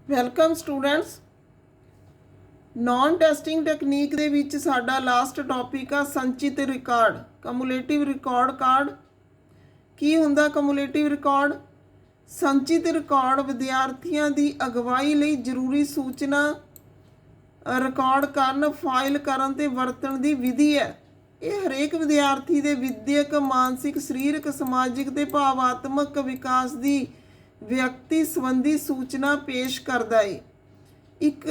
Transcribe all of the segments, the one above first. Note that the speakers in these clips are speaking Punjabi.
Welcome students. Non testing technique ਦੇ ਵਿੱਚ ਸਾਡਾ ਲਾਸਟ ਟੌਪਿਕ ਆ ਸੰਚਿਤ ਰਿਕਾਰਡ, ਕਮੂਲੇਟਿਵ ਰਿਕਾਰਡ ਕਾਰਡ। ਕੀ ਹੁੰਦਾ ਕਮੂਲੇਟਿਵ ਰਿਕਾਰਡ? ਸੰਚਿਤ ਰਿਕਾਰਡ ਵਿਦਿਆਰਥੀਆਂ ਦੀ ਅਗਵਾਈ ਲਈ ਜ਼ਰੂਰੀ ਸੂਚਨਾ ਰਿਕਾਰਡ ਕਰਨ, ਫਾਈਲ ਕਰਨ ਤੇ ਵਰਤਣ ਦੀ ਵਿਧੀ ਹੈ। ਇਹ ਹਰੇਕ ਵਿਦਿਆਰਥੀ ਦੇ ਵਿਦਿਅਕ, ਮਾਨਸਿਕ, ਸਰੀਰਕ, ਸਮਾਜਿਕ ਤੇ ਭਾਵਾਤਮਕ ਵਿਕਾਸ ਦੀ ਵਿਅਕਤੀ ਸੰਬੰਧੀ ਸੂਚਨਾ ਪੇਸ਼ ਕਰਦਾ ਹੈ। ਇੱਕ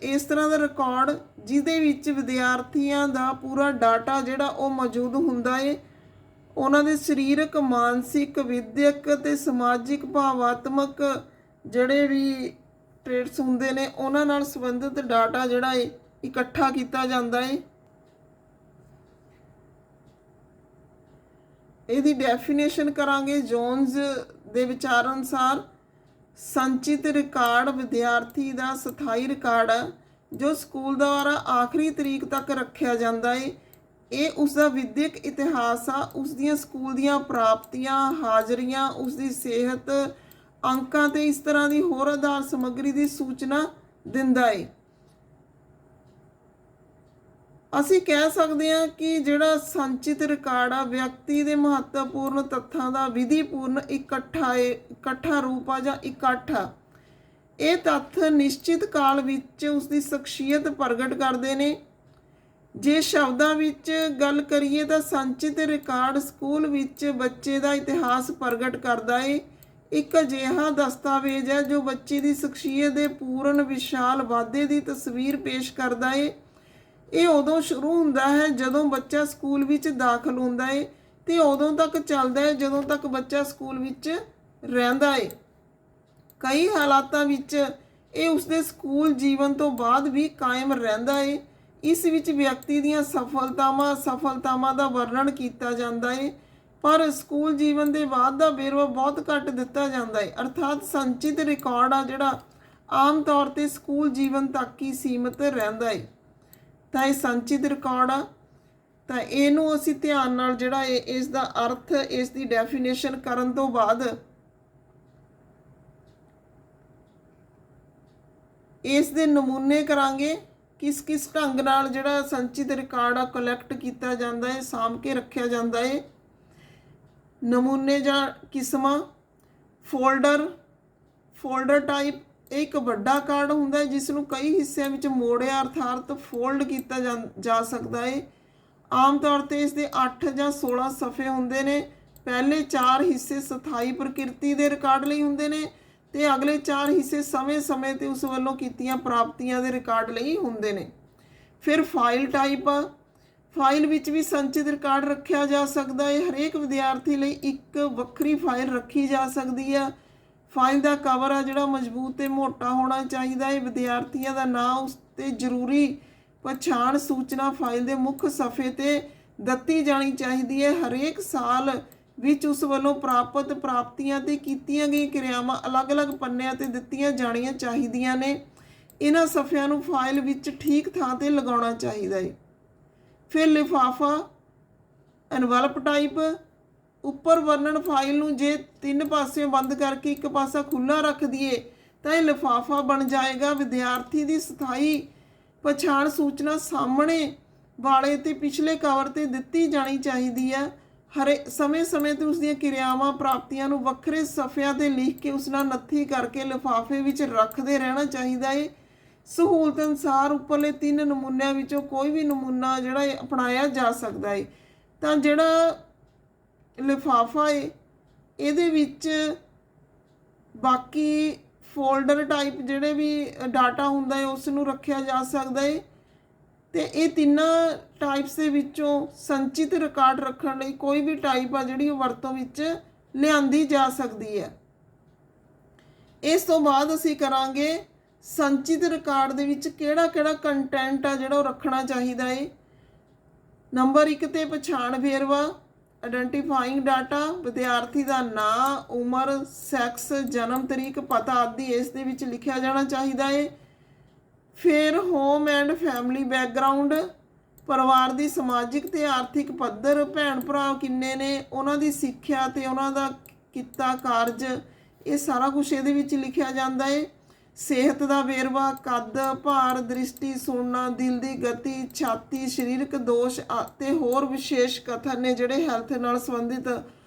ਇਸ ਤਰ੍ਹਾਂ ਦਾ ਰਿਕਾਰਡ ਜਿਹਦੇ ਵਿੱਚ ਵਿਦਿਆਰਥੀਆਂ ਦਾ ਪੂਰਾ ਡਾਟਾ ਜਿਹੜਾ ਉਹ ਮੌਜੂਦ ਹੁੰਦਾ ਹੈ। ਉਹਨਾਂ ਦੇ ਸਰੀਰਕ, ਮਾਨਸਿਕ, ਵਿਦਿਅਕ ਤੇ ਸਮਾਜਿਕ, ਭਾਵਾਤਮਕ ਜਿਹੜੇ ਵੀ ਟ੍ਰੇਟਸ ਹੁੰਦੇ ਨੇ ਉਹਨਾਂ ਨਾਲ ਸੰਬੰਧਿਤ ਡਾਟਾ ਜਿਹੜਾ ਹੈ ਇਕੱਠਾ ਕੀਤਾ ਜਾਂਦਾ ਹੈ। ਇਹਦੀ ਡੈਫੀਨੇਸ਼ਨ ਕਰਾਂਗੇ। ਜੋਨਸ ਦੇ ਵਿਚਾਰ ਅਨੁਸਾਰ ਸੰਚਿਤ ਰਿਕਾਰਡ ਵਿਦਿਆਰਥੀ ਦਾ ਸਥਾਈ ਰਿਕਾਰਡ ਹੈ ਜੋ ਸਕੂਲ ਦੁਆਰਾ ਆਖਰੀ ਤਰੀਕ ਤੱਕ ਰੱਖਿਆ ਜਾਂਦਾ ਹੈ। ਇਹ ਉਸ ਦਾ ਵਿਦਿਅਕ ਇਤਿਹਾਸ ਆ, ਉਸ ਦੀਆਂ ਸਕੂਲ ਦੀਆਂ ਪ੍ਰਾਪਤੀਆਂ, ਹਾਜ਼ਰੀਆਂ, ਉਸ ਦੀ ਸਿਹਤ, ਅੰਕਾਂ ਤੇ ਇਸ ਤਰ੍ਹਾਂ ਦੀ ਹੋਰ ਆਧਾਰ ਸਮੱਗਰੀ ਦੀ ਸੂਚਨਾ ਦਿੰਦਾ ਹੈ। ਅਸੀਂ ਕਹਿ ਸਕਦੇ ਹਾਂ ਕਿ ਜਿਹੜਾ ਸੰਚਿਤ ਰਿਕਾਰਡ ਆ ਵਿਅਕਤੀ ਦੇ ਮਹੱਤਵਪੂਰਨ ਤੱਥਾਂ ਦਾ ਵਿਧੀਪੂਰਨ ਇਕੱਠਾ ਰੂਪ ਆ ਜਾਂ ਇਕੱਠ ਆ। ਇਹ ਤੱਥ ਨਿਸ਼ਚਿਤ ਕਾਲ ਵਿੱਚ ਉਸਦੀ ਸ਼ਖਸੀਅਤ ਪ੍ਰਗਟ ਕਰਦੇ ਨੇ। ਜੇ ਸ਼ਬਦਾਂ ਵਿੱਚ ਗੱਲ ਕਰੀਏ ਤਾਂ ਸੰਚਿਤ ਰਿਕਾਰਡ ਸਕੂਲ ਵਿੱਚ ਬੱਚੇ ਦਾ ਇਤਿਹਾਸ ਪ੍ਰਗਟ ਕਰਦਾ ਹੈ। ਇੱਕ ਅਜਿਹਾ ਦਸਤਾਵੇਜ਼ ਹੈ ਜੋ ਬੱਚੇ ਦੀ ਸ਼ਖਸੀਅਤ ਦੇ ਪੂਰਨ ਵਿਸ਼ਾਲ ਵਾਧੇ ਦੀ ਤਸਵੀਰ ਪੇਸ਼ ਕਰਦਾ ਹੈ। ਇਹ ਉਦੋਂ ਸ਼ੁਰੂ ਹੁੰਦਾ ਹੈ ਜਦੋਂ ਬੱਚਾ ਸਕੂਲ ਵਿੱਚ ਦਾਖਲ ਹੁੰਦਾ ਹੈ ਤੇ ਉਦੋਂ ਤੱਕ ਚੱਲਦਾ ਹੈ ਜਦੋਂ ਤੱਕ ਬੱਚਾ ਸਕੂਲ ਵਿੱਚ ਰਹਿੰਦਾ ਹੈ। ਕਈ ਹਾਲਾਤਾਂ ਵਿੱਚ ਇਹ ਉਸਦੇ ਸਕੂਲ ਜੀਵਨ ਤੋਂ ਬਾਅਦ ਵੀ ਕਾਇਮ ਰਹਿੰਦਾ ਹੈ। ਇਸ ਵਿੱਚ ਵਿਅਕਤੀ ਦੀਆਂ ਸਫਲਤਾਵਾਂ ਦਾ ਵਰਣਨ ਕੀਤਾ ਜਾਂਦਾ ਹੈ, ਪਰ ਸਕੂਲ ਜੀਵਨ ਦੇ ਬਾਅਦ ਦਾ ਵੇਰਵਾ ਬਹੁਤ ਘੱਟ ਦਿੱਤਾ ਜਾਂਦਾ ਹੈ। ਅਰਥਾਤ ਸੰਚਿਤ ਰਿਕਾਰਡ ਆ ਜਿਹੜਾ ਆਮ ਤੌਰ 'ਤੇ ਸਕੂਲ ਜੀਵਨ ਤੱਕ ਹੀ ਸੀਮਿਤ ਰਹਿੰਦਾ ਹੈ। ਤਾਂ ਇਹ ਸੰਚਿਤ ਰਿਕਾਰਡ ਆ। ਤਾਂ ਇਹਨੂੰ ਅਸੀਂ ਧਿਆਨ ਨਾਲ ਜਿਹੜਾ ਇਸ ਦਾ ਅਰਥ, ਇਸ ਦੀ ਡੈਫੀਨੇਸ਼ਨ ਕਰਨ ਤੋਂ ਬਾਅਦ ਇਸ ਦੇ ਨਮੂਨੇ ਕਰਾਂਗੇ। ਕਿਸ ਕਿਸ ਢੰਗ ਨਾਲ ਜਿਹੜਾ ਸੰਚਿਤ ਰਿਕਾਰਡ ਆ ਕਲੈਕਟ ਕੀਤਾ ਜਾਂਦਾ ਹੈ, ਸਾਂਭ ਕੇ ਰੱਖਿਆ ਜਾਂਦਾ ਹੈ। ਨਮੂਨੇ ਜਾਂ ਕਿਸਮਾਂ। ਫੋਲਡਰ ਟਾਈਪ ਇਹ ਇੱਕ ਵੱਡਾ ਕਾਰਡ ਹੁੰਦਾ ਹੈ ਜਿਸ ਨੂੰ ਕਈ ਹਿੱਸਿਆਂ ਵਿੱਚ ਮੋੜਿਆ ਅਰਥਾਤ ਫੋਲਡ ਕੀਤਾ ਜਾ ਸਕਦਾ ਹੈ। ਆਮ ਤੌਰ 'ਤੇ ਇਸ ਦੇ 8 ਜਾਂ 16 ਸਫ਼ੇ ਹੁੰਦੇ ਨੇ। ਪਹਿਲੇ 4 ਹਿੱਸੇ ਸਥਾਈ ਪ੍ਰਕਿਰਤੀ ਦੇ ਰਿਕਾਰਡ ਲਈ ਹੁੰਦੇ ਨੇ ਤੇ ਅਗਲੇ 4 ਹਿੱਸੇ ਸਮੇਂ-ਸਮੇਂ 'ਤੇ ਉਸ ਵੱਲੋਂ ਕੀਤੀਆਂ ਪ੍ਰਾਪਤੀਆਂ ਦੇ ਰਿਕਾਰਡ ਲਈ ਹੁੰਦੇ ਨੇ। ਫਿਰ ਫਾਈਲ ਟਾਈਪ ਆ। ਫਾਈਲ ਵਿੱਚ ਵੀ ਸੰਚਿਤ ਰਿਕਾਰਡ ਰੱਖਿਆ ਜਾ ਸਕਦਾ ਹੈ। ਹਰੇਕ ਵਿਦਿਆਰਥੀ ਲਈ ਇੱਕ ਵੱਖਰੀ ਫਾਈਲ ਰੱਖੀ ਜਾ ਸਕਦੀ ਹੈ। ਫਾਈਲ ਦਾ ਕਵਰ ਆ ਜਿਹੜਾ ਮਜ਼ਬੂਤ ਤੇ ਮੋਟਾ ਹੋਣਾ ਚਾਹੀਦਾ ਹੈ। ਵਿਦਿਆਰਥੀਆਂ ਦਾ ਨਾਂ, ਉਸ 'ਤੇ ਜ਼ਰੂਰੀ ਪਛਾਣ ਸੂਚਨਾ ਫਾਈਲ ਦੇ ਮੁੱਖ ਸਫ਼ੇ 'ਤੇ ਦਿੱਤੀ ਜਾਣੀ ਚਾਹੀਦੀ ਹੈ। ਹਰੇਕ ਸਾਲ ਵਿੱਚ ਉਸ ਵੱਲੋਂ ਪ੍ਰਾਪਤ ਪ੍ਰਾਪਤੀਆਂ ਤੇ ਕੀਤੀਆਂ ਗਈਆਂ ਕਿਰਿਆਵਾਂ ਅਲੱਗ-ਅਲੱਗ ਪੰਨਿਆਂ 'ਤੇ ਦਿੱਤੀਆਂ ਜਾਣੀਆਂ ਚਾਹੀਦੀਆਂ ਨੇ। ਇਹਨਾਂ ਸਫ਼ਿਆਂ ਨੂੰ ਫਾਈਲ ਵਿੱਚ ਠੀਕ ਥਾਂ 'ਤੇ ਲਗਾਉਣਾ ਚਾਹੀਦਾ ਹੈ। ਫਿਰ ਲਿਫਾਫਾ, ਐਨਵਲਪ ਟਾਈਪ। ਉੱਪਰ ਵਰਣਨ ਫਾਈਲ ਨੂੰ ਜੇ 3 ਪਾਸਿਓਂ ਬੰਦ ਕਰਕੇ ਇੱਕ ਪਾਸਾ ਖੁੱਲ੍ਹਾ ਰੱਖ ਦਈਏ ਤਾਂ ਇਹ ਲਿਫਾਫਾ ਬਣ ਜਾਏਗਾ। ਵਿਦਿਆਰਥੀ ਦੀ ਸਥਾਈ ਪਛਾਣ ਸੂਚਨਾ ਸਾਹਮਣੇ ਵਾਲੇ ਤੇ ਪਿਛਲੇ ਕਵਰ 'ਤੇ ਦਿੱਤੀ ਜਾਣੀ ਚਾਹੀਦੀ ਹੈ। ਸਮੇਂ-ਸਮੇਂ 'ਤੇ ਉਸਦੀਆਂ ਕਿਰਿਆਵਾਂ, ਪ੍ਰਾਪਤੀਆਂ ਨੂੰ ਵੱਖਰੇ ਸਫ਼ਿਆਂ 'ਤੇ ਲਿਖ ਕੇ ਉਸ ਨਾਲ ਨੱਥੀ ਕਰਕੇ ਲਿਫਾਫੇ ਵਿੱਚ ਰੱਖਦੇ ਰਹਿਣਾ ਚਾਹੀਦਾ ਹੈ। ਸਹੂਲਤ ਅਨੁਸਾਰ ਉੱਪਰਲੇ 3 ਨਮੂਨਿਆਂ ਵਿੱਚੋਂ ਕੋਈ ਵੀ ਨਮੂਨਾ ਜਿਹੜਾ ਅਪਣਾਇਆ ਜਾ ਸਕਦਾ ਹੈ। ਤਾਂ ਜਿਹੜਾ ਲਿਫਾਫਾ ਹੈ ਇਹਦੇ ਵਿੱਚ ਬਾਕੀ ਫੋਲਡਰ ਟਾਈਪ ਜਿਹੜੇ ਵੀ ਡਾਟਾ ਹੁੰਦਾ ਹੈ ਉਸ ਨੂੰ ਰੱਖਿਆ ਜਾ ਸਕਦਾ ਹੈ। ਤੇ ਇਹ ਤਿੰਨਾਂ ਟਾਈਪਸ ਦੇ ਵਿੱਚੋਂ ਸੰਚਿਤ ਰਿਕਾਰਡ ਰੱਖਣ ਲਈ ਕੋਈ ਵੀ ਟਾਈਪ ਆ ਜਿਹੜੀ ਉਹ ਵਰਤੋਂ ਵਿੱਚ ਲਿਆਂਦੀ ਜਾ ਸਕਦੀ ਹੈ। ਇਸ ਤੋਂ ਬਾਅਦ ਅਸੀਂ ਕਰਾਂਗੇ ਸੰਚਿਤ ਰਿਕਾਰਡ ਦੇ ਵਿੱਚ ਕਿਹੜਾ ਕੰਟੈਂਟ ਆ ਜਿਹੜਾ ਉਹ ਰੱਖਣਾ ਚਾਹੀਦਾ ਹੈ। ਨੰਬਰ 1 ਤੇ ਪਛਾਣ ਵੇਰਵਾ, ਆਇਡੈਂਟੀਫਾਈਂਗ ਡਾਟਾ। ਵਿਦਿਆਰਥੀ ਦਾ ਨਾਂ, ਉਮਰ, ਸੈਕਸ, ਜਨਮ ਤਰੀਕ, ਪਤਾ ਆਦਿ ਇਸ ਦੇ ਵਿੱਚ ਲਿਖਿਆ ਜਾਣਾ ਚਾਹੀਦਾ ਹੈ। ਫਿਰ ਹੋਮ ਐਂਡ ਫੈਮਿਲੀ ਬੈਕਗਰਾਊਂਡ, ਪਰਿਵਾਰ ਦੀ ਸਮਾਜਿਕ ਤੇ ਆਰਥਿਕ ਪੱਧਰ, ਭੈਣ ਭਰਾ ਕਿੰਨੇ ਨੇ, ਉਹਨਾਂ ਦੀ ਸਿੱਖਿਆ ਤੇ ਉਹਨਾਂ ਦਾ ਕਿੱਤਾ ਕਾਰਜ, ਇਹ ਸਾਰਾ ਕੁਝ ਇਹਦੇ ਵਿੱਚ ਲਿਖਿਆ ਜਾਂਦਾ ਹੈ। ਸਿਹਤ ਦਾ ਵੇਰਵਾ, ਕੱਦ, ਭਾਰ, ਦ੍ਰਿਸ਼ਟੀ, ਸੁਣਨਾ, ਦਿਲ ਦੀ ਗਤੀ, ਛਾਤੀ, ਸਰੀਰਕ ਦੋਸ਼ ਅਤੇ ਹੋਰ ਵਿਸ਼ੇਸ਼ ਕਥਨ ਨੇ ਜਿਹੜੇ ਹੈਲਥ ਨਾਲ ਸੰਬੰਧਿਤ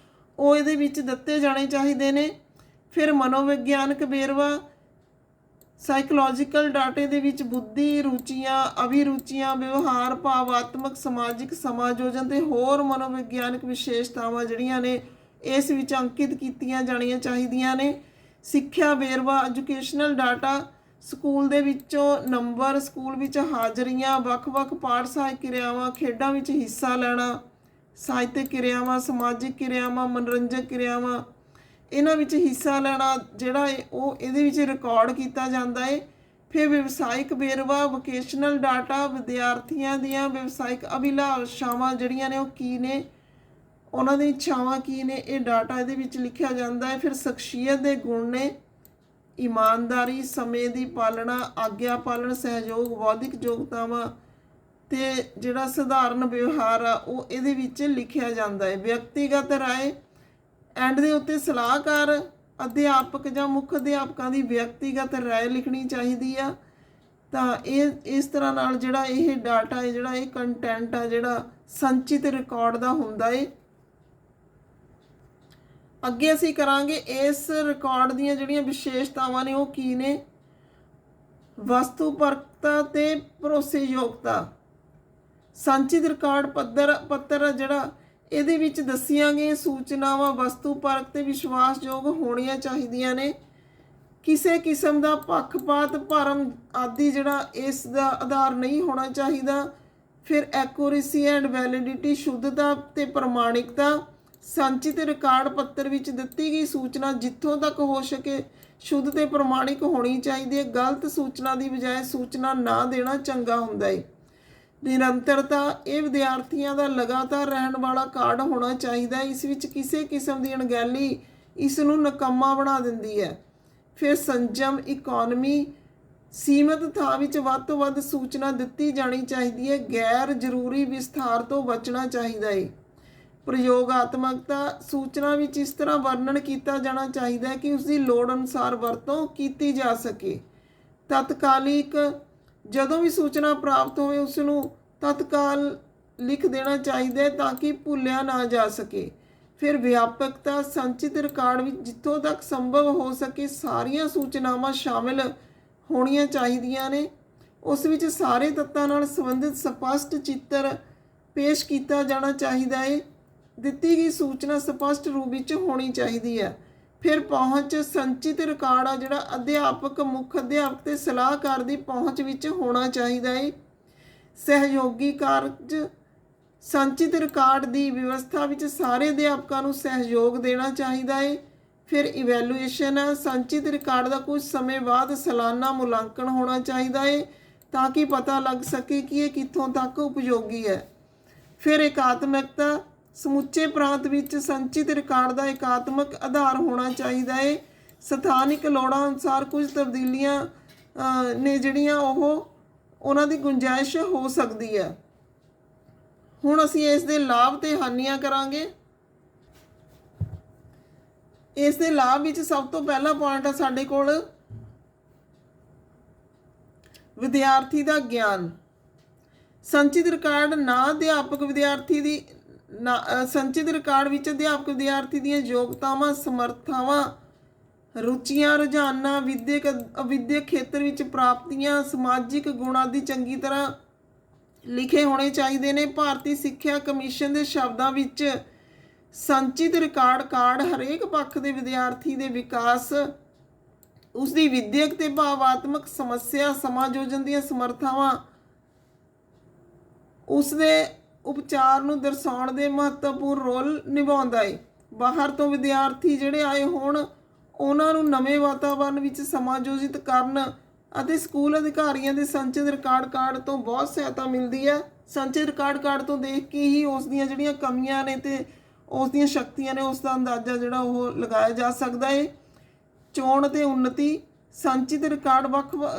ਉਹ ਇਹਦੇ ਵਿੱਚ ਦਿੱਤੇ ਜਾਣੇ ਚਾਹੀਦੇ ਨੇ। ਫਿਰ ਮਨੋਵਿਗਿਆਨਕ ਵੇਰਵਾ, ਸਾਈਕੋਲੋਜੀਕਲ ਡਾਟੇ ਦੇ ਵਿੱਚ ਬੁੱਧੀ, ਰੁਚੀਆਂ, ਅਭਿਰੁਚੀਆਂ, ਵਿਵਹਾਰ, ਭਾਵਾਤਮਕ, ਸਮਾਜਿਕ ਸਮਾਯੋਜਨ ਤੇ ਹੋਰ ਮਨੋਵਿਗਿਆਨਕ ਵਿਸ਼ੇਸ਼ਤਾਵਾਂ ਜਿਹੜੀਆਂ ਨੇ ਇਸ ਵਿੱਚ ਅੰਕਿਤ ਕੀਤੀਆਂ ਜਾਣੀਆਂ ਚਾਹੀਦੀਆਂ ਨੇ। ਸਿੱਖਿਆ ਵੇਰਵਾ, ਐਜੂਕੇਸ਼ਨਲ ਡਾਟਾ, ਸਕੂਲ ਦੇ ਵਿੱਚੋਂ ਨੰਬਰ, ਸਕੂਲ ਵਿੱਚ ਹਾਜ਼ਰੀਆਂ, ਵੱਖ-ਵੱਖ ਪਾਠ ਸਹਾਇਕ ਕਿਰਿਆਵਾਂ, ਖੇਡਾਂ ਵਿੱਚ ਹਿੱਸਾ ਲੈਣਾ, ਸਾਹਿਤਕ ਕਿਰਿਆਵਾਂ, ਸਮਾਜਿਕ ਕਿਰਿਆਵਾਂ, ਮਨੋਰੰਜਕ ਕਿਰਿਆਵਾਂ, ਇਹਨਾਂ ਵਿੱਚ ਹਿੱਸਾ ਲੈਣਾ ਜਿਹੜਾ ਹੈ ਉਹ ਇਹਦੇ ਵਿੱਚ ਰਿਕਾਰਡ ਕੀਤਾ ਜਾਂਦਾ ਹੈ। ਫਿਰ ਵਿਵਸਾਇਕ ਵੇਰਵਾ, ਵੋਕੇਸ਼ਨਲ ਡਾਟਾ, ਵਿਦਿਆਰਥੀਆਂ ਦੀਆਂ ਵਿਵਸਾਇਕ ਅਭਿਲਾਸ਼ਾਵਾਂ ਜਿਹੜੀਆਂ ਨੇ ਉਹ ਕੀ ਨੇ, ਉਹਨਾਂ ਦੀਆਂ ਇੱਛਾਵਾਂ ਕੀ ਨੇ, ਇਹ ਡਾਟਾ ਇਹਦੇ ਵਿੱਚ ਲਿਖਿਆ ਜਾਂਦਾ ਹੈ। ਫਿਰ ਸ਼ਖਸੀਅਤ ਦੇ ਗੁਣ ਨੇ, ਇਮਾਨਦਾਰੀ, ਸਮੇਂ ਦੀ ਪਾਲਣਾ, ਆਗਿਆ ਪਾਲਣ, ਸਹਿਯੋਗ, ਬੌਧਿਕ ਯੋਗਤਾਵਾਂ ਤੇ ਜਿਹੜਾ ਸਧਾਰਨ ਵਿਵਹਾਰ ਆ ਉਹ ਇਹਦੇ ਵਿੱਚ ਲਿਖਿਆ ਜਾਂਦਾ ਹੈ। ਵਿਅਕਤੀਗਤ ਰਾਏ, ਐਂਡ ਦੇ ਉੱਤੇ ਸਲਾਹਕਾਰ ਅਧਿਆਪਕ ਜਾਂ ਮੁੱਖ ਅਧਿਆਪਕਾਂ ਦੀ ਵਿਅਕਤੀਗਤ ਰਾਏ ਲਿਖਣੀ ਚਾਹੀਦੀ ਆ। ਤਾਂ ਇਹ ਇਸ ਤਰ੍ਹਾਂ ਨਾਲ ਜਿਹੜਾ ਇਹ ਡਾਟਾ ਹੈ, ਜਿਹੜਾ ਇਹ ਕੰਟੈਂਟ ਆ ਜਿਹੜਾ ਸੰਚਿਤ ਰਿਕਾਰਡ ਦਾ ਹੁੰਦਾ ਹੈ। ਅੱਗੇ ਅਸੀਂ ਕਰਾਂਗੇ ਇਸ ਰਿਕਾਰਡ ਦੀਆਂ ਜਿਹੜੀਆਂ ਵਿਸ਼ੇਸ਼ਤਾਵਾਂ ਨੇ ਉਹ ਕੀ ਨੇ। ਵਸਤੂਪਰਕਤਾ ਤੇ ਭਰੋਸੇਯੋਗਤਾ, ਸੰਚਿਤ ਰਿਕਾਰਡ ਪੱਤਰ ਜਿਹੜਾ ਇਹਦੇ ਵਿੱਚ ਦੱਸੀਆਂ ਗਈਆਂ ਸੂਚਨਾਵਾਂ ਵਸਤੂਪਰਕ ਤੇ ਵਿਸ਼ਵਾਸਯੋਗ ਹੋਣੀਆਂ ਚਾਹੀਦੀਆਂ ਨੇ। ਕਿਸੇ ਕਿਸਮ ਦਾ ਪੱਖਪਾਤ, ਭਰਮ ਆਦਿ ਜਿਹੜਾ ਇਸ ਦਾ ਆਧਾਰ ਨਹੀਂ ਹੋਣਾ ਚਾਹੀਦਾ। ਫਿਰ ਐਕੂਰੇਸੀ ਐਂਡ ਵੈਲਿਡਿਟੀ, ਸ਼ੁੱਧਤਾ ਤੇ ਪ੍ਰਮਾਣਿਕਤਾ, ਸੰਚਿਤ ਰਿਕਾਰਡ ਪੱਤਰ ਵਿੱਚ ਦਿੱਤੀ ਗਈ ਸੂਚਨਾ ਜਿੱਥੋਂ ਤੱਕ ਹੋ ਸਕੇ ਸ਼ੁੱਧ ਤੇ ਪ੍ਰਮਾਣਿਕ ਹੋਣੀ ਚਾਹੀਦੀ ਹੈ। ਗਲਤ ਸੂਚਨਾ ਦੀ ਬਜਾਏ ਸੂਚਨਾ ਨਾ ਦੇਣਾ ਚੰਗਾ ਹੁੰਦਾ ਹੈ। ਨਿਰੰਤਰਤਾ, ਇਹ ਵਿਦਿਆਰਥੀਆਂ ਦਾ ਲਗਾਤਾਰ ਰਹਿਣ ਵਾਲਾ ਕਾਰਡ ਹੋਣਾ ਚਾਹੀਦਾ ਹੈ। ਇਸ ਵਿੱਚ ਕਿਸੇ ਕਿਸਮ ਦੀ ਅਣਗਹਿਲੀ ਇਸ ਨੂੰ ਨਕੰਮਾ ਬਣਾ ਦਿੰਦੀ ਹੈ। ਫਿਰ ਸੰਜਮ, ਇਕੋਨਮੀ, ਸੀਮਤ ਥਾਂ ਵਿੱਚ ਵੱਧ ਤੋਂ ਵੱਧ ਸੂਚਨਾ ਦਿੱਤੀ ਜਾਣੀ ਚਾਹੀਦੀ ਹੈ। ਗੈਰ ਜ਼ਰੂਰੀ ਵਿਸਥਾਰ ਤੋਂ ਬਚਣਾ ਚਾਹੀਦਾ ਹੈ। ਪ੍ਰਯੋਗਾਤਮਕਤਾ, ਸੂਚਨਾ ਵਿੱਚ ਇਸ ਤਰ੍ਹਾਂ ਵਰਣਨ ਕੀਤਾ ਜਾਣਾ ਚਾਹੀਦਾ ਹੈ ਕਿ ਉਸ ਦੀ ਲੋੜ ਅਨੁਸਾਰ ਵਰਤੋਂ ਕੀਤੀ ਜਾ ਸਕੇ। ਤਤਕਾਲਿਕ, ਜਦੋਂ ਵੀ ਸੂਚਨਾ ਪ੍ਰਾਪਤ ਹੋਵੇ ਉਸ ਨੂੰ ਤਤਕਾਲ ਲਿਖ ਦੇਣਾ ਚਾਹੀਦਾ ਹੈ ਤਾਂ ਕਿ ਭੁੱਲਿਆ ਨਾ ਜਾ ਸਕੇ। ਫਿਰ ਵਿਆਪਕਤਾ, ਸੰਚਿਤ ਰਿਕਾਰਡ ਵਿੱਚ ਜਿੱਥੋਂ ਤੱਕ ਸੰਭਵ ਹੋ ਸਕੇ ਸਾਰੀਆਂ ਸੂਚਨਾਵਾਂ ਸ਼ਾਮਿਲ ਹੋਣੀਆਂ ਚਾਹੀਦੀਆਂ ਨੇ। ਉਸ ਵਿੱਚ ਸਾਰੇ ਤੱਤਾਂ ਨਾਲ ਸੰਬੰਧਿਤ ਸਪਸ਼ਟ ਚਿੱਤਰ ਪੇਸ਼ ਕੀਤਾ ਜਾਣਾ ਚਾਹੀਦਾ ਹੈ। ਦਿੱਤੀ ਗਈ ਸੂਚਨਾ ਸਪਸ਼ਟ ਰੂਪ ਵਿੱਚ ਹੋਣੀ ਚਾਹੀਦੀ ਹੈ। ਫਿਰ ਪਹੁੰਚ, ਸੰਚਿਤ ਰਿਕਾਰਡ ਆ ਜਿਹੜਾ ਅਧਿਆਪਕ, ਮੁੱਖ ਅਧਿਆਪਕ ਤੇ ਸਲਾਹਕਾਰ ਦੀ ਪਹੁੰਚ ਵਿੱਚ ਹੋਣਾ ਚਾਹੀਦਾ ਹੈ। ਸਹਿਯੋਗੀ ਕਾਰਜ, ਸੰਚਿਤ ਰਿਕਾਰਡ ਦੀ ਵਿਵਸਥਾ ਵਿੱਚ ਸਾਰੇ ਅਧਿਆਪਕਾਂ ਨੂੰ ਸਹਿਯੋਗ ਦੇਣਾ ਚਾਹੀਦਾ ਹੈ। ਫਿਰ ਇਵੈਲੂਏਸ਼ਨ, ਸੰਚਿਤ ਰਿਕਾਰਡ ਦਾ ਕੁਝ ਸਮੇਂ ਬਾਅਦ ਸਾਲਾਨਾ ਮੁਲਾਂਕਣ ਹੋਣਾ ਚਾਹੀਦਾ ਹੈ ਤਾਂ ਕਿ ਪਤਾ ਲੱਗ ਸਕੇ ਕਿ ਇਹ ਕਿੱਥੋਂ ਤੱਕ ਉਪਯੋਗੀ ਹੈ। ਫਿਰ ਇਕਾਤਮਕਤਾ, ਸਮੁੱਚੇ ਪ੍ਰਾਂਤ ਵਿੱਚ ਸੰਚਿਤ ਰਿਕਾਰਡ ਦਾ ਇਕਾਤਮਕ ਆਧਾਰ ਹੋਣਾ ਚਾਹੀਦਾ ਹੈ। ਸਥਾਨਿਕ ਲੋੜਾਂ ਅਨੁਸਾਰ ਕੁਝ ਤਬਦੀਲੀਆਂ ਨੇ ਜਿਹੜੀਆਂ ਉਹਨਾਂ ਦੀ ਗੁੰਜਾਇਸ਼ ਹੋ ਸਕਦੀ ਹੈ। ਹੁਣ ਅਸੀਂ ਇਸ ਦੇ ਲਾਭ ਤੇ ਹਾਨੀਆਂ ਕਰਾਂਗੇ। ਇਸ ਦੇ ਲਾਭ ਵਿੱਚ ਸਭ ਤੋਂ ਪਹਿਲਾ ਪੁਆਇੰਟ ਹੈ ਸਾਡੇ ਕੋਲ ਵਿਦਿਆਰਥੀ ਦਾ ਗਿਆਨ। ਸੰਚਿਤ ਰਿਕਾਰਡ ਨਾ ਅਧਿਆਪਕ ਵਿਦਿਆਰਥੀ ਦੀ ਸੰਚਿਤ ਰਿਕਾਰਡ ਵਿੱਚ ਅਧਿਆਪਕ ਵਿਦਿਆਰਥੀ ਦੀਆਂ ਯੋਗਤਾਵਾਂ, ਸਮਰੱਥਾਵਾਂ, ਰੁਚੀਆਂ, ਰੁਝਾਨਾਂ, ਵਿਦਿਅਕ ਅਵਿਦਿਅਕ ਖੇਤਰ ਵਿੱਚ ਪ੍ਰਾਪਤੀਆਂ, ਸਮਾਜਿਕ ਗੁਣ ਆਦਿ ਚੰਗੀ ਤਰ੍ਹਾਂ ਲਿਖੇ ਹੋਣੇ ਚਾਹੀਦੇ ਨੇ। ਭਾਰਤੀ ਸਿੱਖਿਆ ਕਮਿਸ਼ਨ ਦੇ ਸ਼ਬਦਾਂ ਵਿੱਚ ਸੰਚਿਤ ਰਿਕਾਰਡ ਹਰੇਕ ਪੱਖ ਦੇ ਵਿਦਿਆਰਥੀ ਦੇ ਵਿਕਾਸ, ਉਸ ਦੀ ਵਿਦਿਅਕ ਤੇ ਭਾਵਾਤਮਕ ਸਮੱਸਿਆ, ਸਮਾਯੋਜਨ ਦੀਆਂ ਸਮਰੱਥਾਵਾਂ, ਉਸ ਦੇ ਉਪਚਾਰ ਨੂੰ ਦਰਸਾਉਣ ਦੇ ਮਹੱਤਵਪੂਰਨ ਰੋਲ ਨਿਭਾਉਂਦਾ ਹੈ। ਬਾਹਰ ਤੋਂ ਵਿਦਿਆਰਥੀ ਜਿਹੜੇ ਆਏ ਹੋਣ ਉਹਨਾਂ ਨੂੰ ਨਵੇਂ ਵਾਤਾਵਰਨ ਵਿੱਚ ਸਮਾਯੋਜਿਤ ਕਰਨ ਅਤੇ ਸਕੂਲ ਅਧਿਕਾਰੀਆਂ ਦੇ ਸੰਚਿਤ ਰਿਕਾਰਡ ਤੋਂ ਬਹੁਤ ਸਹਾਇਤਾ ਮਿਲਦੀ ਹੈ। ਸੰਚਿਤ ਰਿਕਾਰਡ ਤੋਂ ਦੇਖ ਕੇ ਹੀ ਉਸ ਦੀਆਂ ਜਿਹੜੀਆਂ ਕਮੀਆਂ ਨੇ ਤੇ ਉਸ ਦੀਆਂ ਸ਼ਕਤੀਆਂ ਨੇ ਉਸ ਦਾ ਅੰਦਾਜ਼ਾ ਜਿਹੜਾ ਉਹ ਲਗਾਇਆ ਜਾ ਸਕਦਾ ਹੈ। ਚੋਣ ਅਤੇ ਉੱਨਤੀ, ਸੰਚਿਤ ਰਿਕਾਰਡ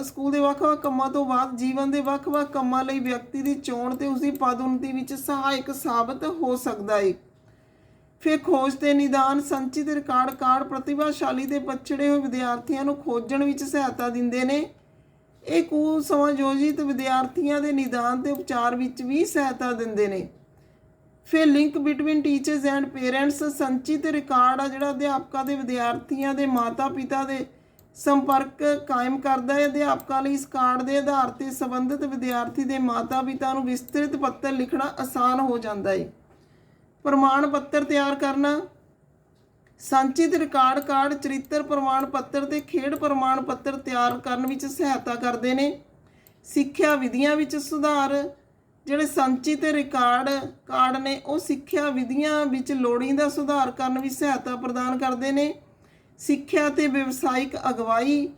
ਸਕੂਲ ਦੇ ਵੱਖ-ਵੱਖ ਕੰਮਾਂ ਤੋਂ ਬਾਅਦ ਜੀਵਨ ਦੇ ਵੱਖ-ਵੱਖ ਕੰਮਾਂ ਲਈ ਵਿਅਕਤੀ ਦੀ ਚੋਣ ਤੇ ਉਸਦੀ ਪਦ ਉੱਨਤੀ ਵਿੱਚ ਸਹਾਇਕ ਸਾਬਤ ਹੋ ਸਕਦਾ ਹੈ। ਫਿਰ ਖੋਜ ਤੇ ਨਿਦਾਨ ਸੰਚਿਤ ਰਿਕਾਰਡ ਕਾਰਡ ਪ੍ਰਤਿਭਾਸ਼ਾਲੀ ਤੇ ਪਛੜੇ ਹੋਏ ਵਿਦਿਆਰਥੀਆਂ ਨੂੰ ਖੋਜਣ ਵਿੱਚ ਸਹਾਇਤਾ ਦਿੰਦੇ ਨੇ। ਇਹ ਕੁਸਮਾਯੋਜਿਤ ਵਿਦਿਆਰਥੀਆਂ ਦੇ ਨਿਦਾਨ ਤੇ ਉਪਚਾਰ ਵਿੱਚ ਵੀ ਸਹਾਇਤਾ ਦਿੰਦੇ ਨੇ। ਫਿਰ link between teachers and parents ਸੰਚਿਤ ਰਿਕਾਰਡ ਆ ਜਿਹੜਾ ਅਧਿਆਪਕਾਂ ਦੇ ਵਿਦਿਆਰਥੀਆਂ ਦੇ ਮਾਤਾ ਪਿਤਾ ਦੇ ਸੰਪਰਕ ਕਾਇਮ ਕਰਦਾ ਹੈ। ਅਧਿਆਪਕਾਂ ਲਈ ਇਸ ਕਾਰਡ ਦੇ ਆਧਾਰ ਤੇ ਸੰਬੰਧਿਤ ਵਿਦਿਆਰਥੀ ਦੇ ਮਾਤਾ ਪਿਤਾ ਨੂੰ ਵਿਸਤ੍ਰਿਤ ਪੱਤਰ ਲਿਖਣਾ ਆਸਾਨ ਹੋ ਜਾਂਦਾ ਹੈ। ਪ੍ਰਮਾਣ ਪੱਤਰ ਤਿਆਰ ਕਰਨਾ ਸੰਚਿਤ ਰਿਕਾਰਡ ਕਾਰਡ ਚਰਿੱਤਰ ਪ੍ਰਮਾਣ ਪੱਤਰ ਤੇ ਖੇਡ ਪ੍ਰਮਾਣ ਪੱਤਰ ਤਿਆਰ ਕਰਨ ਵਿੱਚ ਸਹਾਇਤਾ ਕਰਦੇ ਨੇ। ਸਿੱਖਿਆ ਵਿਧੀਆਂ ਵਿੱਚ ਸੁਧਾਰ ਜਿਹੜੇ ਸੰਚਿਤ ਰਿਕਾਰਡ ਕਾਰਡ ਨੇ ਉਹ ਸਿੱਖਿਆ ਵਿਧੀਆਂ ਵਿੱਚ ਲੋੜੀਂਦਾ ਸੁਧਾਰ ਕਰਨ ਵਿੱਚ ਸਹਾਇਤਾ ਪ੍ਰਦਾਨ ਕਰਦੇ ਨੇ। ਸਿੱਖਿਆ ਤੇ ਵਿਵਸਾਇਿਕ ਅਗਵਾਈ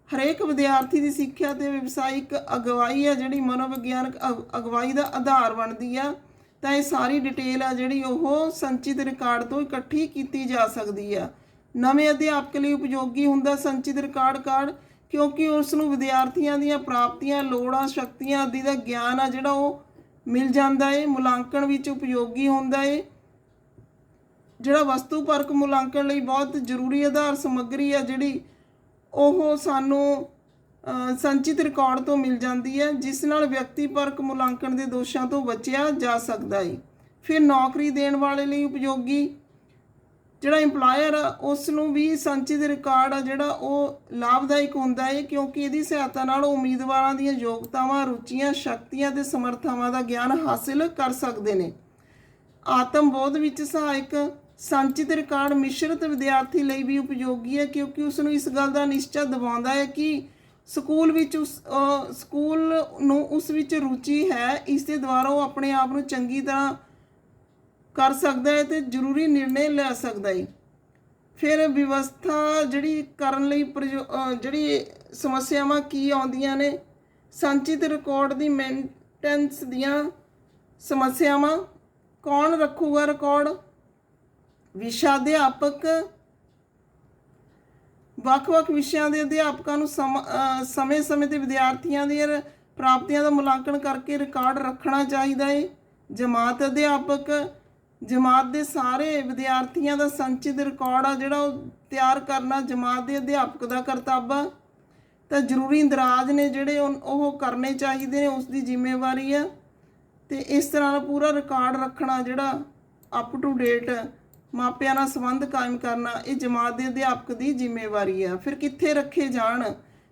ਹਰੇਕ ਵਿਦਿਆਰਥੀ ਦੀ ਸਿੱਖਿਆ ਤੇ ਵਿਵਸਾਇਿਕ ਅਗਵਾਈ ਆ ਜਿਹੜੀ ਮਨੋਵਿਗਿਆਨਕ ਅਗਵਾਈ ਦਾ ਆਧਾਰ ਬਣਦੀ ਆ। ਤਾਂ ਇਹ ਸਾਰੀ ਡਿਟੇਲ ਆ ਜਿਹੜੀ ਉਹ ਸੰਚਿਤ ਰਿਕਾਰਡ ਤੋਂ ਇਕੱਠੀ ਕੀਤੀ ਜਾ ਸਕਦੀ ਆ। ਨਵੇਂ ਅਧਿਆਪਕ ਲਈ ਉਪਯੋਗੀ ਹੁੰਦਾ ਸੰਚਿਤ ਰਿਕਾਰਡ ਕਾਰਡ ਕਿਉਂਕਿ ਉਸ ਨੂੰ ਵਿਦਿਆਰਥੀਆਂ ਦੀਆਂ ਪ੍ਰਾਪਤੀਆਂ ਲੋੜਾਂ ਸ਼ਕਤੀਆਂ ਆਦਿ ਦਾ ਗਿਆਨ ਆ ਜਿਹੜਾ ਉਹ ਮਿਲ ਜਾਂਦਾ ਹੈ। ਮੁਲਾਂਕਣ ਵਿੱਚ ਉਪਯੋਗੀ ਹੁੰਦਾ ਹੈ। ਜਿਹੜਾ ਵਸਤੂਪਰਕ ਮੁਲਾਂਕਣ ਲਈ ਬਹੁਤ ਜ਼ਰੂਰੀ ਆਧਾਰ ਸਮੱਗਰੀ ਆ ਜਿਹੜੀ ਉਹ ਸਾਨੂੰ ਸੰਚਿਤ ਰਿਕਾਰਡ ਤੋਂ ਮਿਲ ਜਾਂਦੀ ਹੈ ਜਿਸ ਨਾਲ ਵਿਅਕਤੀਪਰਕ ਮੁਲਾਂਕਣ ਦੇ ਦੋਸ਼ਾਂ ਤੋਂ ਬਚਿਆ ਜਾ ਸਕਦਾ ਹੈ। ਫਿਰ ਨੌਕਰੀ ਦੇਣ ਵਾਲੇ ਲਈ ਉਪਯੋਗੀ ਜਿਹੜਾ ਇੰਪਲਾਇਰ ਆ ਉਸ ਨੂੰ ਵੀ ਸੰਚਿਤ ਰਿਕਾਰਡ ਆ ਜਿਹੜਾ ਉਹ ਲਾਭਦਾਇਕ ਹੁੰਦਾ ਹੈ ਕਿਉਂਕਿ ਇਹਦੀ ਸਹਾਇਤਾ ਨਾਲ ਉਮੀਦਵਾਰਾਂ ਦੀਆਂ ਯੋਗਤਾਵਾਂ ਰੁਚੀਆਂ ਸ਼ਕਤੀਆਂ ਤੇ ਸਮਰੱਥਾਵਾਂ ਦਾ ਗਿਆਨ ਹਾਸਿਲ ਕਰ ਸਕਦੇ ਨੇ। ਆਤਮ ਬੋਧ ਵਿੱਚ ਸਹਾਇਕ ਸੰਚਿਤ ਰਿਕਾਰਡ ਮਿਸ਼ਰਤ ਵਿਦਿਆਰਥੀ ਲਈ ਵੀ ਉਪਯੋਗੀ ਹੈ ਕਿਉਂਕਿ ਉਸ ਨੂੰ ਇਸ ਗੱਲ ਦਾ ਨਿਸ਼ਚਾ ਦਿਵਾਉਂਦਾ ਹੈ ਕਿ ਸਕੂਲ ਨੂੰ ਉਸ ਵਿੱਚ ਰੁਚੀ ਹੈ। ਇਸ ਦੇ ਦੁਆਰਾ ਉਹ ਆਪਣੇ ਆਪ ਨੂੰ ਚੰਗੀ ਤਰ੍ਹਾਂ ਕਰ ਸਕਦਾ ਹੈ ਤੇ ਜ਼ਰੂਰੀ ਨਿਰਣੇ ਲੈ ਸਕਦਾ ਹੈ। ਫਿਰ ਵਿਵਸਥਾ ਜਿਹੜੀ ਕਰਨ ਲਈ ਜਿਹੜੀ ਸਮੱਸਿਆਵਾਂ ਕੀ ਆਉਂਦੀਆਂ ਨੇ ਸੰਚਿਤ ਰਿਕਾਰਡ ਦੀ ਮੇਨਟੇਨੈਂਸ ਦੀਆਂ ਸਮੱਸਿਆਵਾਂ ਕੌਣ ਰੱਖੂਗਾ ਰਿਕਾਰਡ ਵਿਸ਼ਾ ਅਧਿਆਪਕ ਵੱਖ-ਵੱਖ ਵਿਸ਼ਿਆਂ ਦੇ ਅਧਿਆਪਕਾਂ ਨੂੰ ਸਮੇਂ-ਸਮੇਂ ਤੇ ਵਿਦਿਆਰਥੀਆਂ ਦੀਆਂ ਪ੍ਰਾਪਤੀਆਂ ਦਾ ਮੁਲਾਂਕਣ ਕਰਕੇ ਰਿਕਾਰਡ ਰੱਖਣਾ ਚਾਹੀਦਾ ਹੈ। ਜਮਾਤ ਅਧਿਆਪਕ ਜਮਾਤ ਦੇ ਸਾਰੇ ਵਿਦਿਆਰਥੀਆਂ ਦਾ ਸੰਚਿਤ ਰਿਕਾਰਡ ਆ ਜਿਹੜਾ ਉਹ ਤਿਆਰ ਕਰਨਾ ਜਮਾਤ ਦੇ ਅਧਿਆਪਕ ਦਾ ਕਰਤੱਵ ਆ। ਤਾਂ ਜ਼ਰੂਰੀ ਇੰਦਰਾਜ ਨੇ ਜਿਹੜੇ ਉਹ ਕਰਨੇ ਚਾਹੀਦੇ ਨੇ ਉਸ ਦੀ ਜ਼ਿੰਮੇਵਾਰੀ ਆ। ਤੇ ਇਸ ਤਰ੍ਹਾਂ ਦਾ ਪੂਰਾ ਰਿਕਾਰਡ ਰੱਖਣਾ ਜਿਹੜਾ ਅਪ ਟੂ ਡੇਟ ਮਾਪਿਆਂ ਨਾਲ ਸੰਬੰਧ ਕਾਇਮ ਕਰਨਾ ਇਹ ਜਮਾਤ ਦੇ ਅਧਿਆਪਕ ਦੀ ਜ਼ਿੰਮੇਵਾਰੀ ਆ। ਫਿਰ ਕਿੱਥੇ ਰੱਖੇ ਜਾਣ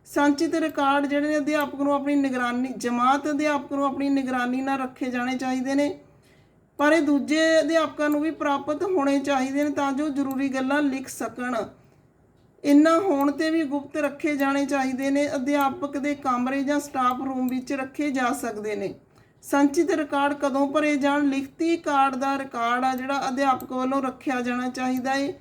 ਸੰਚਿਤ ਰਿਕਾਰਡ ਜਿਹੜੇ ਨੇ ਅਧਿਆਪਕ ਨੂੰ ਆਪਣੀ ਨਿਗਰਾਨੀ ਜਮਾਤ ਅਧਿਆਪਕ ਨੂੰ ਆਪਣੀ ਨਿਗਰਾਨੀ ਨਾਲ ਰੱਖੇ ਜਾਣੇ ਚਾਹੀਦੇ ਨੇ ਪਰ ਇਹ ਦੂਜੇ ਅਧਿਆਪਕਾਂ ਨੂੰ ਵੀ ਪ੍ਰਾਪਤ ਹੋਣੇ ਚਾਹੀਦੇ ਨੇ ਤਾਂ ਜੋ ਜ਼ਰੂਰੀ ਗੱਲਾਂ ਲਿਖ ਸਕਣ। ਇਨ੍ਹਾਂ ਹੋਣ ਤੇ ਵੀ ਗੁਪਤ ਰੱਖੇ ਜਾਣੇ ਚਾਹੀਦੇ ਨੇ। ਅਧਿਆਪਕ ਦੇ ਕਮਰੇ ਜਾਂ ਸਟਾਫ ਰੂਮ ਵਿੱਚ ਰੱਖੇ ਜਾ ਸਕਦੇ ਨੇ। ਸੰਚਿਤ ਰਿਕਾਰਡ ਕਦੋਂ ਭਰੇ ਜਾਣ ਲਿਖਤੀ ਕਾਰਡ ਦਾ ਰਿਕਾਰਡ ਆ ਜਿਹੜਾ ਅਧਿਆਪਕ ਵੱਲੋਂ ਰੱਖਿਆ ਜਾਣਾ ਚਾਹੀਦਾ ਹੈ।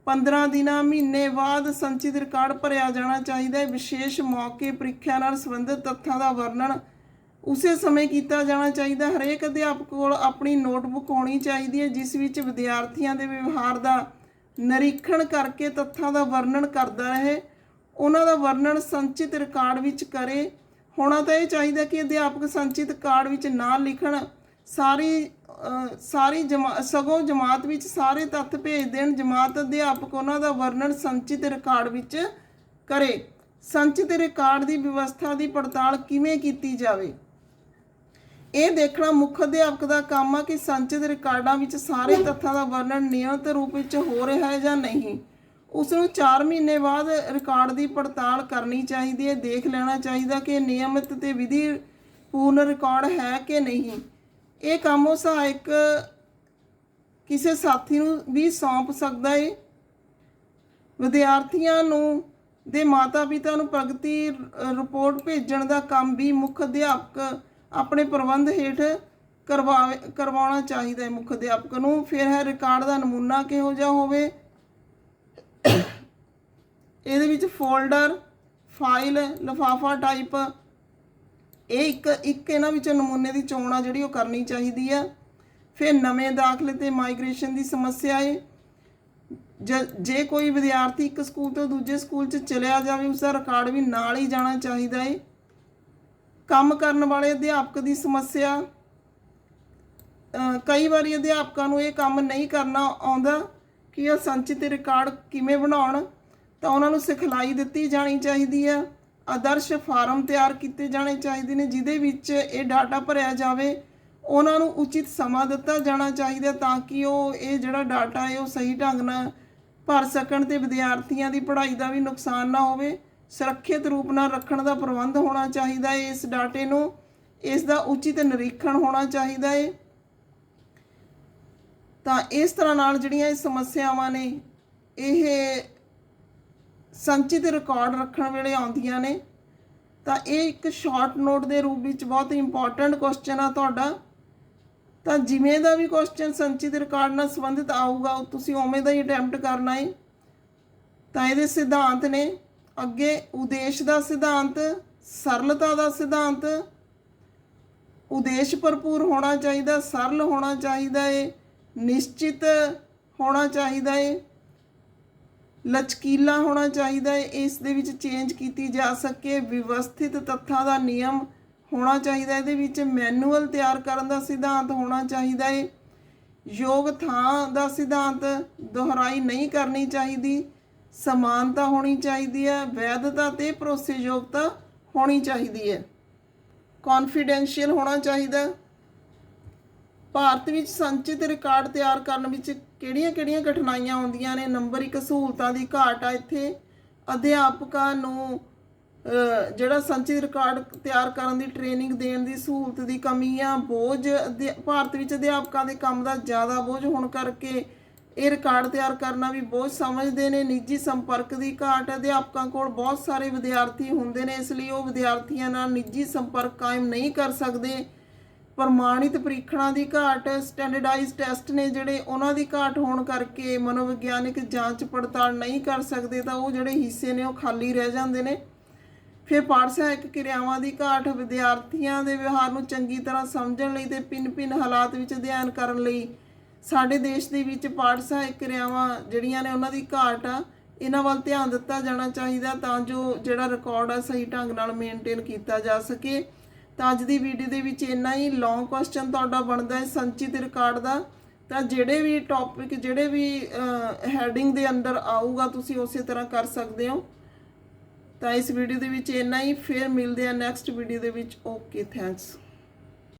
15 ਦਿਨਾਂ ਮਹੀਨੇ ਬਾਅਦ ਸੰਚਿਤ ਰਿਕਾਰਡ ਭਰਿਆ ਜਾਣਾ ਚਾਹੀਦਾ ਹੈ। ਵਿਸ਼ੇਸ਼ ਮੌਕੇ ਪ੍ਰੀਖਿਆ ਨਾਲ ਸੰਬੰਧਿਤ ਤੱਥਾਂ ਦਾ ਵਰਣਨ ਉਸੇ ਸਮੇਂ ਕੀਤਾ ਜਾਣਾ ਚਾਹੀਦਾ। ਹਰੇਕ ਅਧਿਆਪਕ ਕੋਲ ਆਪਣੀ ਨੋਟਬੁੱਕ ਹੋਣੀ ਚਾਹੀਦੀ ਹੈ ਜਿਸ ਵਿੱਚ ਵਿਦਿਆਰਥੀਆਂ ਦੇ ਵਿਵਹਾਰ ਦਾ ਨਿਰੀਖਣ ਕਰਕੇ ਤੱਥਾਂ ਦਾ ਵਰਣਨ ਕਰਦਾ ਰਹੇ। ਉਹਨਾਂ ਦਾ ਵਰਣਨ ਸੰਚਿਤ ਰਿਕਾਰਡ ਵਿੱਚ ਕਰੇ। ਹੋਣਾ ਤਾਂ ਇਹ ਚਾਹੀਦਾ ਕਿ ਅਧਿਆਪਕ ਸੰਚਿਤ ਕਾਰਡ ਵਿੱਚ ਨਾ ਲਿਖਣ ਸਗੋਂ ਜਮਾਤ ਵਿੱਚ ਸਾਰੇ ਤੱਥ ਭੇਜ ਦੇਣ। ਜਮਾਤ ਅਧਿਆਪਕ ਉਹਨਾਂ ਦਾ ਵਰਣਨ ਸੰਚਿਤ ਰਿਕਾਰਡ ਵਿੱਚ ਕਰੇ। ਸੰਚਿਤ ਰਿਕਾਰਡ ਦੀ ਵਿਵਸਥਾ ਦੀ ਪੜਤਾਲ ਕਿਵੇਂ ਕੀਤੀ ਜਾਵੇ ਇਹ ਦੇਖਣਾ ਮੁੱਖ ਅਧਿਆਪਕ ਦਾ ਕੰਮ ਆ ਕਿ ਸੰਚਿਤ ਰਿਕਾਰਡਾਂ ਵਿੱਚ ਸਾਰੇ ਤੱਥਾਂ ਦਾ ਵਰਣਨ ਨਿਯਮਿਤ ਰੂਪ ਵਿੱਚ ਹੋ ਰਿਹਾ ਹੈ ਜਾਂ ਨਹੀਂ। ਉਸ ਨੂੰ 4 ਮਹੀਨੇ ਬਾਅਦ ਰਿਕਾਰਡ ਦੀ ਪੜਤਾਲ ਕਰਨੀ ਚਾਹੀਦੀ ਹੈ। ਦੇਖ ਲੈਣਾ ਚਾਹੀਦਾ ਕਿ ਨਿਯਮਿਤ ਤੇ ਵਿਧੀ ਪੂਰਨ ਰਿਕਾਰਡ ਹੈ ਕਿ ਨਹੀਂ। ਇਹ ਕੰਮ ਉਹ ਸਹਾਇਕ ਕਿਸੇ ਸਾਥੀ ਨੂੰ ਵੀ ਸੌਂਪ ਸਕਦਾ ਹੈ। ਵਿਦਿਆਰਥੀਆਂ ਨੂੰ ਦੇ ਮਾਤਾ ਪਿਤਾ ਨੂੰ ਪ੍ਰਗਤੀ ਰਿਪੋਰਟ ਭੇਜਣ ਦਾ ਕੰਮ ਵੀ ਮੁੱਖ ਅਧਿਆਪਕ ਆਪਣੇ ਪ੍ਰਬੰਧ ਹੇਠ ਕਰਵਾਉਣਾ ਚਾਹੀਦਾ ਹੈ ਮੁੱਖ ਅਧਿਆਪਕ ਨੂੰ। ਫਿਰ ਹੈ ਰਿਕਾਰਡ ਦਾ ਨਮੂਨਾ ਕਿਹੋ ਜਿਹਾ ਹੋਵੇ। ਇਹਦੇ ਵਿੱਚ ਫੋਲਡਰ ਫਾਈਲ ਲਿਫਾਫਾ ਟਾਈਪ ਇਹ ਇੱਕ ਇਹਨਾਂ ਵਿੱਚੋਂ ਨਮੂਨੇ ਦੀ ਚੋਣ ਆ ਜਿਹੜੀ ਉਹ ਕਰਨੀ ਚਾਹੀਦੀ ਆ। ਫਿਰ ਨਵੇਂ ਦਾਖਲੇ ਤੇ ਮਾਈਗ੍ਰੇਸ਼ਨ ਦੀ ਸਮੱਸਿਆ ਹੈ। ਜੇ ਕੋਈ ਵਿਦਿਆਰਥੀ ਇੱਕ ਸਕੂਲ ਤੋਂ ਦੂਜੇ ਸਕੂਲ 'ਚ ਚਲਿਆ ਜਾਵੇ ਉਸ ਦਾ ਰਿਕਾਰਡ ਵੀ ਨਾਲ ਹੀ ਜਾਣਾ ਚਾਹੀਦਾ ਹੈ। ਕੰਮ ਕਰਨ ਵਾਲੇ ਅਧਿਆਪਕ ਦੀ ਸਮੱਸਿਆ ਕਈ ਵਾਰੀ ਅਧਿਆਪਕਾਂ ਨੂੰ ਇਹ ਕੰਮ ਨਹੀਂ ਕਰਨਾ ਆਉਂਦਾ ਕਿ ਉਹ ਸੰਚਿਤ ਰਿਕਾਰਡ ਕਿਵੇਂ ਬਣਾਉਣ, ਤਾਂ ਉਹਨਾਂ ਨੂੰ ਸਿਖਲਾਈ ਦਿੱਤੀ ਜਾਣੀ ਚਾਹੀਦੀ ਹੈ। ਆਦਰਸ਼ ਫਾਰਮ ਤਿਆਰ ਕੀਤੇ ਜਾਣੇ ਚਾਹੀਦੇ ਨੇ ਜਿਹਦੇ ਵਿੱਚ ਇਹ ਡਾਟਾ ਭਰਿਆ ਜਾਵੇ। ਉਹਨਾਂ ਨੂੰ ਉਚਿਤ ਸਮਾਂ ਦਿੱਤਾ ਜਾਣਾ ਚਾਹੀਦਾ ਤਾਂ ਕਿ ਉਹ ਇਹ ਜਿਹੜਾ ਡਾਟਾ ਹੈ ਉਹ ਸਹੀ ਢੰਗ ਨਾਲ ਭਰ ਸਕਣ ਤੇ ਵਿਦਿਆਰਥੀਆਂ ਦੀ ਪੜ੍ਹਾਈ ਦਾ ਵੀ ਨੁਕਸਾਨ ਨਾ ਹੋਵੇ। ਸੁਰੱਖਿਅਤ ਰੂਪ ਨਾਲ ਰੱਖਣ ਦਾ ਪ੍ਰਬੰਧ ਹੋਣਾ ਚਾਹੀਦਾ ਹੈ ਇਸ ਡਾਟੇ ਨੂੰ, ਇਸ ਦਾ ਉਚਿਤ ਨਿਰੀਖਣ ਹੋਣਾ ਚਾਹੀਦਾ ਹੈ। ਤਾਂ ਇਸ ਤਰ੍ਹਾਂ ਨਾਲ ਜਿਹੜੀਆਂ ਇਹ ਸਮੱਸਿਆਵਾਂ ਨੇ ਇਹ ਸੰਚਿਤ ਰਿਕਾਰਡ ਰੱਖਣ ਵੇਲੇ ਆਉਂਦੀਆਂ ਨੇ। ਤਾਂ ਇਹ ਇੱਕ ਸ਼ਾਰਟ ਨੋਟ ਦੇ ਰੂਪ ਵਿੱਚ ਬਹੁਤ ਇੰਪੋਰਟੈਂਟ ਕੁਐਸਚਨ ਆ ਤੁਹਾਡਾ। ਤਾਂ ਜਿਵੇਂ ਦਾ ਵੀ ਕੁਐਸਚਨ ਸੰਚਿਤ ਰਿਕਾਰਡ ਨਾਲ ਸੰਬੰਧਿਤ ਆਊਗਾ ਤੁਸੀਂ ਉਵੇਂ ਦਾ ਹੀ ਅਟੈਂਪਟ ਕਰਨਾ ਹੈ। ਤਾਂ ਇਹਦੇ ਸਿਧਾਂਤ ਨੇ ਅੱਗੇ ਉਦੇਸ਼ ਦਾ ਸਿਧਾਂਤ, ਸਰਲਤਾ ਦਾ ਸਿਧਾਂਤ, ਉਦੇਸ਼ ਭਰਪੂਰ ਹੋਣਾ ਚਾਹੀਦਾ, ਸਰਲ ਹੋਣਾ ਚਾਹੀਦਾ ਹੈ, ਨਿਸ਼ਚਿਤ ਹੋਣਾ ਚਾਹੀਦਾ ਹੈ, ਲਚਕੀਲਾ ਹੋਣਾ ਚਾਹੀਦਾ ਹੈ, ਇਸ ਦੇ ਵਿੱਚ ਚੇਂਜ ਕੀਤੀ ਜਾ ਸਕੇ, ਵਿਵਸਥਿਤ ਤੱਥਾਂ ਦਾ ਨਿਯਮ ਹੋਣਾ ਚਾਹੀਦਾ, ਇਹਦੇ ਵਿੱਚ ਮੈਨੂਅਲ ਤਿਆਰ ਕਰਨ ਦਾ ਸਿਧਾਂਤ ਹੋਣਾ ਚਾਹੀਦਾ ਹੈ, ਯੋਗ ਥਾਂ ਦਾ ਸਿਧਾਂਤ, ਦੁਹਰਾਈ ਨਹੀਂ ਕਰਨੀ ਚਾਹੀਦੀ, ਸਮਾਨਤਾ ਹੋਣੀ ਚਾਹੀਦੀ ਹੈ, ਵੈਧਤਾ ਤੇ ਭਰੋਸੇਯੋਗਤਾ ਹੋਣੀ ਚਾਹੀਦੀ ਹੈ, ਕੌਨਫੀਡੈਂਸ਼ੀਅਲ ਹੋਣਾ ਚਾਹੀਦਾ। ਭਾਰਤ ਵਿੱਚ ਸੰਚਿਤ ਰਿਕਾਰਡ ਤਿਆਰ ਕਰਨ ਵਿੱਚ ਕਿਹੜੀਆਂ ਕਠਿਨਾਈਆਂ ਆਉਂਦੀਆਂ ਨੇ? ਨੰਬਰ 1 ਸਹੂਲਤਾਂ ਦੀ ਘਾਟ ਆ। ਇੱਥੇ ਅਧਿਆਪਕਾਂ ਨੂੰ ਜਿਹੜਾ ਸੰਚਿਤ ਰਿਕਾਰਡ ਤਿਆਰ ਕਰਨ ਦੀ ਟ੍ਰੇਨਿੰਗ ਦੇਣ ਦੀ ਸਹੂਲਤ ਦੀ ਕਮੀ ਆ। ਬੋਝ ਭਾਰਤ ਵਿੱਚ ਅਧਿਆਪਕਾਂ ਦੇ ਕੰਮ ਦਾ ਜ਼ਿਆਦਾ ਬੋਝ ਹੋਣ ਕਰਕੇ ਇਹ ਰਿਕਾਰਡ ਤਿਆਰ ਕਰਨਾ ਵੀ ਬੋਝ ਸਮਝਦੇ ਨੇ। ਨਿੱਜੀ ਸੰਪਰਕ ਦੀ ਘਾਟ, ਅਧਿਆਪਕਾਂ ਕੋਲ ਬਹੁਤ ਸਾਰੇ ਵਿਦਿਆਰਥੀ ਹੁੰਦੇ ਨੇ ਇਸ ਲਈ ਉਹ ਵਿਦਿਆਰਥੀਆਂ ਨਾਲ ਨਿੱਜੀ ਸੰਪਰਕ ਕਾਇਮ ਨਹੀਂ ਕਰ ਸਕਦੇ। ਪ੍ਰਮਾਣਿਤ ਪ੍ਰੀਖਣਾਂ ਦੀ ਘਾਟ, ਸਟੈਂਡਰਡਾਈਜ਼ ਟੈਸਟ ਨੇ ਜਿਹੜੇ ਉਹਨਾਂ ਦੀ ਘਾਟ ਹੋਣ ਕਰਕੇ ਮਨੋਵਿਗਿਆਨਿਕ ਜਾਂਚ ਪੜਤਾਲ ਨਹੀਂ ਕਰ ਸਕਦੇ ਤਾਂ ਉਹ ਜਿਹੜੇ ਹਿੱਸੇ ਨੇ ਉਹ ਖਾਲੀ ਰਹਿ ਜਾਂਦੇ ਨੇ। ਫਿਰ ਪਾਠ ਸਹਾਇਕ ਕਿਰਿਆਵਾਂ ਦੀ ਘਾਟ, ਵਿਦਿਆਰਥੀਆਂ ਦੇ ਵਿਵਹਾਰ ਨੂੰ ਚੰਗੀ ਤਰ੍ਹਾਂ ਸਮਝਣ ਲਈ ਤੇ ਭਿੰਨ ਹਾਲਾਤ ਵਿੱਚ ਅਧਿਐਨ ਕਰਨ ਲਈ ਸਾਡੇ ਦੇਸ਼ ਦੇ ਵਿੱਚ ਪਾਠ ਸਹਾਇਕ ਕਿਰਿਆਵਾਂ ਜਿਹੜੀਆਂ ਨੇ ਉਹਨਾਂ ਦੀ ਘਾਟ ਆ। ਇਹਨਾਂ ਵੱਲ ਧਿਆਨ ਦਿੱਤਾ ਜਾਣਾ ਚਾਹੀਦਾ ਤਾਂ ਜੋ ਜਿਹੜਾ ਰਿਕਾਰਡ ਆ ਸਹੀ ਢੰਗ ਨਾਲ ਮੇਨਟੇਨ ਕੀਤਾ ਜਾ ਸਕੇ। ਤਾਂ ਅੱਜ ਦੀ ਵੀਡੀਓ ਦੇ ਵਿੱਚ ਇੰਨਾ ਹੀ। ਲੌਂਗ ਕੁਐਸਚਨ ਤੁਹਾਡਾ ਬਣਦਾ ਹੈ ਸੰਚਿਤ ਰਿਕਾਰਡ ਦਾ। ਤਾਂ ਜਿਹੜੇ ਵੀ ਟੌਪਿਕ ਜਿਹੜੇ ਵੀ ਹੈਡਿੰਗ ਦੇ ਅੰਡਰ ਆਊਗਾ ਤੁਸੀਂ ਉਸੇ ਤਰ੍ਹਾਂ ਕਰ ਸਕਦੇ ਹੋ। ਤਾਂ ਇਸ ਵੀਡੀਓ ਦੇ ਵਿੱਚ ਇੰਨਾ ਹੀ। ਫਿਰ ਮਿਲਦੇ ਆ ਨੈਕਸਟ ਵੀਡੀਓ ਦੇ ਵਿੱਚ। Okay, thanks.